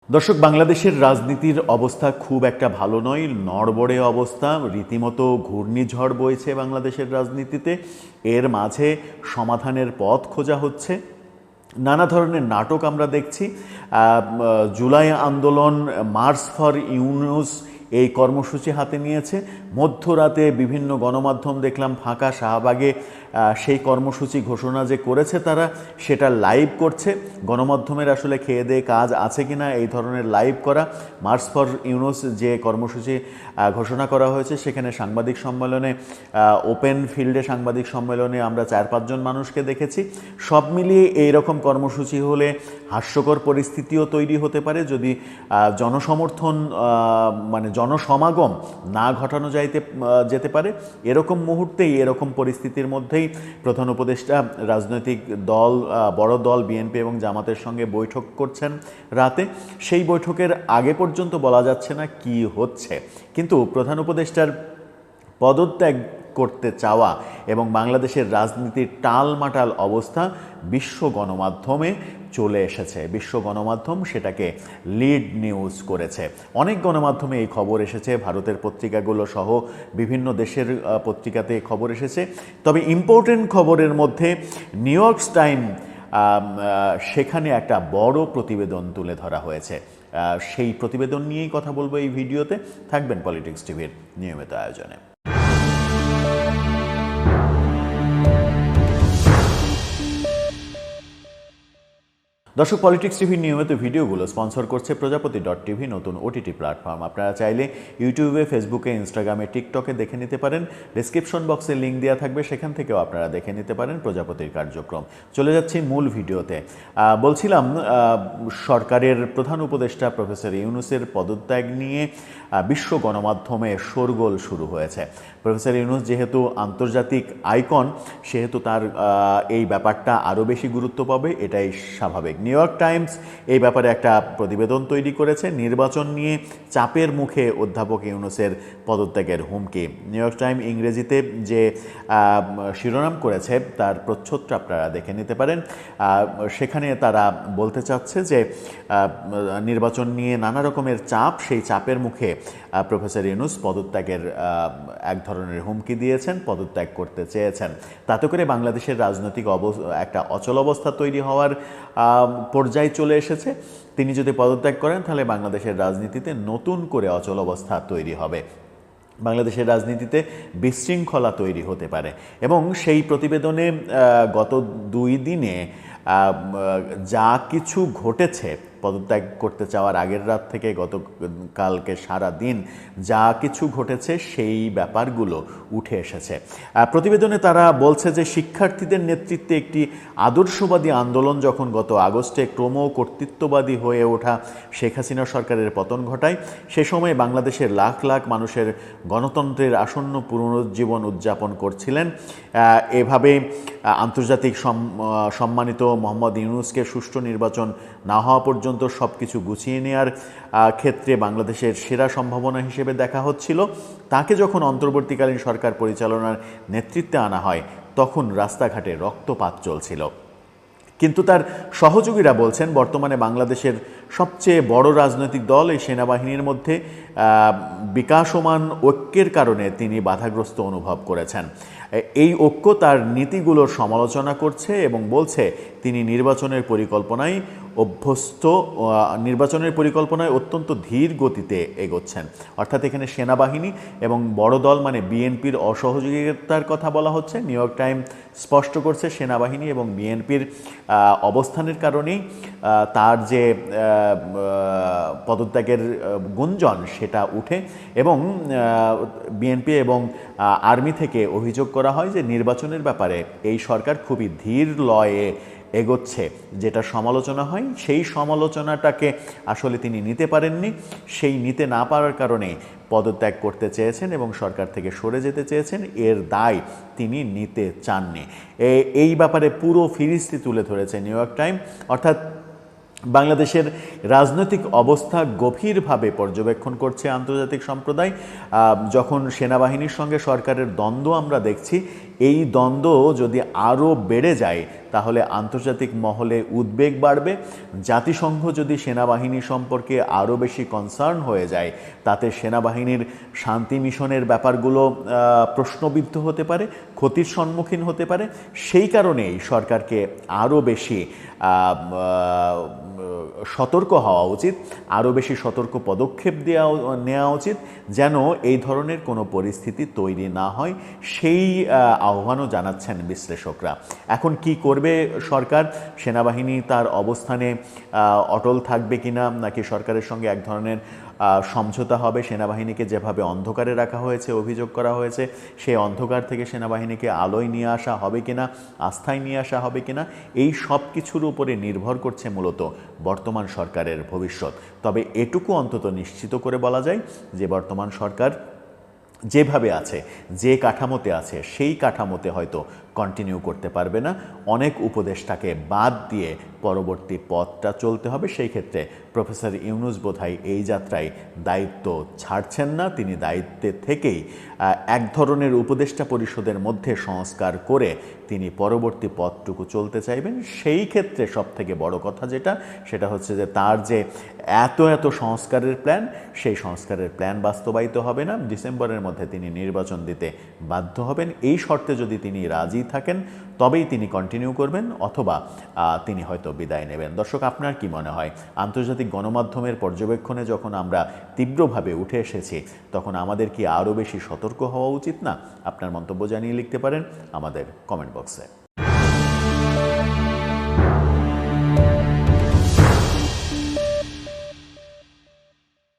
দর্শক, বাংলাদেশের রাজনীতির অবস্থা খুব একটা ভালো নয়, নড়বড়ে অবস্থা, রীতিমতো ঘূর্ণিঝড় বইছে বাংলাদেশের রাজনীতিতে। এর মাঝে সমাধানের পথ খোঁজা হচ্ছে, নানা ধরনের নাটক আমরা দেখছি। জুলাই আন্দোলন, মার্চ ফর ইউনুস এই কর্মসূচি হাতে নিয়েছে। মধ্যরাতে বিভিন্ন গণমাধ্যম দেখলাম ফাঁকা শাহবাগে সেই কর্মসূচি ঘোষণা যে করেছে তারা, সেটা লাইভ করছে। গণমাধ্যমের আসলে খেয়ে দেয়ে কাজ আছে কিনা এই ধরনের লাইভ করা। মার্চ ফর ইউনুস যে কর্মসূচি ঘোষণা করা হয়েছে, সেখানে সাংবাদিক সম্মেলনে, ওপেন ফিল্ডে সাংবাদিক সম্মেলনে আমরা 4-5 জন মানুষকে দেখেছি। সব মিলিয়ে এইরকম কর্মসূচি হলে হাস্যকর পরিস্থিতিও তৈরি হতে পারে যদি জনসমর্থন মানে জনসমাগম না ঘটানো যেতে পারে। এরকম মুহূর্তেই, এরকম পরিস্থিতির মধ্যেই প্রধান উপদেষ্টা রাজনৈতিক দল, বড় দল বিএনপি এবং জামাতের সঙ্গে বৈঠক করছেন রাতে। সেই বৈঠকের আগে পর্যন্ত বলা যাচ্ছে না কি হচ্ছে, কিন্তু প্রধান উপদেষ্টার পদত্যাগ করতে চাওয়া এবং বাংলাদেশের রাজনীতির টালমাটাল অবস্থা বিশ্ব গণমাধ্যমে চলে এসেছে। বিশ্ব গণমাধ্যম সেটাকে লিড নিউজ করেছে। অনেক গণমাধ্যমে এই খবর এসেছে, ভারতের পত্রিকাগুলো সহ বিভিন্ন দেশের পত্রিকাতে খবর এসেছে। তবে ইম্পর্টেন্ট খবরের মধ্যে নিউ ইয়র্ক টাইম, সেখানে একটা বড় প্রতিবেদন তুলে ধরা হয়েছে। সেই প্রতিবেদন নিয়েই কথা বলবো এই ভিডিওতে। থাকবেন পলিটিক্স টিভির নিয়মিত আয়োজনে। দর্শক, পলিটিক্স টিভির নিয়মিত ভিডিওগুলো স্পন্সর করছে প্রজাপতি.টিভি, নতুন ওটিটি প্ল্যাটফর্ম। আপনারা চাইলে ইউটিউবে, ফেসবুকে, ইনস্টাগ্রামে, টিকটকে দেখে নিতে পারেন। ডেসক্রিপশন বক্সে লিঙ্ক দেওয়া থাকবে, সেখান থেকেও আপনারা দেখে নিতে পারেন প্রজাপতির কার্যক্রম। চলে যাচ্ছি মূল ভিডিওতে। বলছিলাম, সরকারের প্রধান উপদেষ্টা প্রফেসর ইউনুসের পদত্যাগ নিয়ে বিশ্ব গণমাধ্যমে শোরগোল শুরু হয়েছে। প্রফেসর ইউনুস যেহেতু আন্তর্জাতিক আইকন, সেহেতু তার এই ব্যাপারটা আরও বেশি গুরুত্ব পাবে, এটাই স্বাভাবিক। নিউ ইয়র্ক টাইমস এই ব্যাপারে একটা প্রতিবেদন তৈরি করেছে। নির্বাচন নিয়ে চাপের মুখে অধ্যাপক ইউনুসের পদত্যাগের হুমকি। নিউ ইয়র্ক টাইম ইংরেজিতে যে শিরোনাম করেছে তার প্রচ্ছদটা আপনারা দেখে নিতে পারেন। সেখানে তারা বলতে চাচ্ছে যে নির্বাচন নিয়ে নানা রকমের চাপ, সেই চাপের মুখে প্রফেসর ইউনুস পদত্যাগের এক ধরনের হুমকি দিয়েছেন, পদত্যাগ করতে চেয়েছেন। তাতে করে বাংলাদেশের রাজনৈতিক একটা অচল অবস্থা তৈরি হওয়ার পর্যায়ে চলে এসেছে। তিনি যদি পদত্যাগ করেন, তাহলে বাংলাদেশের রাজনীতিতে নতুন করে অচল অবস্থা তৈরি হবে, বাংলাদেশের রাজনীতিতে বিশৃঙ্খলা তৈরি হতে পারে। এবং সেই প্রতিবেদনে গত 2 দিনে যা কিছু ঘটেছে, পদত্যাগ করতে চাওয়ার আগের রাত থেকে গতকালকে সারা দিন যা কিছু ঘটেছে, সেই ব্যাপারগুলো উঠে এসেছে। প্রতিবেদনে তারা বলছে যে শিক্ষার্থীদের নেতৃত্বে একটি আদর্শবাদী আন্দোলন যখন গত আগস্টে ক্রম কর্তৃত্ববাদী হয়ে ওঠা শেখ হাসিনা সরকারের পতন ঘটায়, সে সময় বাংলাদেশের লাখ লাখ মানুষের গণতন্ত্রের আসন্ন পুনরুজ্জীবন উদযাপন করছিলেন। এভাবে আন্তর্জাতিক সম্মানিত মোহাম্মদ ইউনুসকে সুষ্ঠু নির্বাচন না হওয়া পর্যন্ত সব কিছু গুছিয়ে নেওয়ার ক্ষেত্রে বাংলাদেশের সেরা সম্ভাবনা হিসেবে দেখা হচ্ছিল। তাকে যখন অন্তর্বর্তীকালীন সরকার পরিচালনার নেতৃত্বে আনা হয়, তখন রাস্তাঘাটে রক্তপাত চলছিল। কিন্তু তার সহযোগীরা বলছেন, বর্তমানে বাংলাদেশের সবচেয়ে বড় রাজনৈতিক দল এই সেনাবাহিনীর মধ্যে বিকাশমান ঐক্যের কারণে তিনি বাধাগ্রস্ত অনুভব করেছেন। এই ঐক্য তার নীতিগুলোর সমালোচনা করছে এবং বলছে তিনি নির্বাচনের পরিকল্পনায় অত্যন্ত ধীর গতিতে এগোচ্ছেন। অর্থাৎ এখানে সেনাবাহিনী এবং বড় দল মানে বিএনপির অসহযোগিতার কথা বলা হচ্ছে। নিউ ইয়র্ক টাইম স্পষ্ট করছে, সেনাবাহিনী এবং বিএনপির অবস্থানের কারণেই তার যে পদত্যাগের গুঞ্জন সেটা উঠে এবং বিএনপি এবং আর্মি থেকে অভিযোগ করা হয় যে নির্বাচনের ব্যাপারে এই সরকার খুবই ধীর লয়ে এগোচ্ছে। যেটা সমালোচনা হয়, সেই সমালোচনাটাকে আসলে তিনি নিতে পারেননি। সেই নিতে না পারার কারণে পদত্যাগ করতে চেয়েছেন এবং সরকার থেকে সরে যেতে চেয়েছেন। এর দায় তিনি নিতে চাননি। এই ব্যাপারে পুরো ফিরিস্তি তুলে ধরেছে নিউ ইয়র্ক টাইম। অর্থাৎ বাংলাদেশের রাজনৈতিক অবস্থা গভীরভাবে পর্যবেক্ষণ করছে আন্তর্জাতিক সম্প্রদায়। যখন সেনাবাহিনীর সঙ্গে সরকারের দ্বন্দ্ব আমরা দেখছি, এই দ্বন্দ্ব যদি আরও বেড়ে যায় তাহলে আন্তর্জাতিক মহলে উদ্বেগ বাড়বে। জাতিসংঘ যদি সেনাবাহিনী সম্পর্কে আরও বেশি কনসার্ন হয়ে যায়, তাতে সেনাবাহিনীর শান্তি মিশনের ব্যাপারগুলো প্রশ্নবিদ্ধ হতে পারে, ক্ষতির সম্মুখীন হতে পারে। সেই কারণেই সরকারকে আরও বেশি সতর্ক হওয়া উচিত, আরও বেশি সতর্ক পদক্ষেপ নেওয়া উচিত, যেন এই ধরনের কোনো পরিস্থিতি তৈরি না হয়। সেই আহ্বানও জানাচ্ছেন বিশ্লেষকরা। এখন কি করবে সরকার? সেনাবাহিনী তার অবস্থানে অটল থাকবে কিনা, নাকি সরকারের সঙ্গে এক ধরনের সমঝোতা হবে? সেনাবাহিনীকে যেভাবে অন্ধকারে রাখা হয়েছে, অভিযোগ করা হয়েছে, সেই অন্ধকার থেকে সেনাবাহিনীকে আলোয় নিয়ে আসা হবে কিনা, আস্থায় নিয়ে আসা হবে কিনা, এই সব কিছুর উপরে নির্ভর করছে মূলত বর্তমান সরকারের ভবিষ্যৎ। তবে এটুকু অন্তত নিশ্চিত করে বলা যায় যে বর্তমান সরকার যেভাবে আছে, যে কাঠামোতে আছে, সেই কাঠামোতে হয়তো কন্টিনিউ করতে পারবে না। অনেক উপদেষ্টাকে বাদ দিয়ে পরবর্তী পথটা চলতে হবে। সেই ক্ষেত্রে প্রফেসর ইউনূস বোধহয় এই যাত্রায় দায়িত্ব ছাড়ছেন না। তিনি দায়িত্বে থেকেই এক ধরনের উপদেষ্টা পরিষদের মধ্যে সংস্কার করে তিনি পরবর্তী পথটুকু চলতে চাইবেন। সেই ক্ষেত্রে সবথেকে বড় কথা সেটা হচ্ছে যে তার যে এত সংস্কারের প্ল্যান, সেই সংস্কারের প্ল্যান বাস্তবায়িত হবে না। ডিসেম্বরের মধ্যে তিনি নির্বাচন দিতে বাধ্য হবেন। এই শর্তে যদি তিনি রাজি থাকেন তবেই তিনি কন্টিনিউ করবেন, অথবা তিনি হয়তো বিদায় নেবেন। দর্শক, আপনার কি মনে হয়? আন্তর্জাতিক গণমাধ্যমের পর্যবেক্ষণে যখন আমরা তীব্রভাবে উঠে এসেছি, তখন আমাদের কি আরও বেশি সতর্ক হওয়া উচিত না? আপনার মন্তব্য জানিয়ে লিখতে পারেন আমাদের কমেন্ট বক্সে।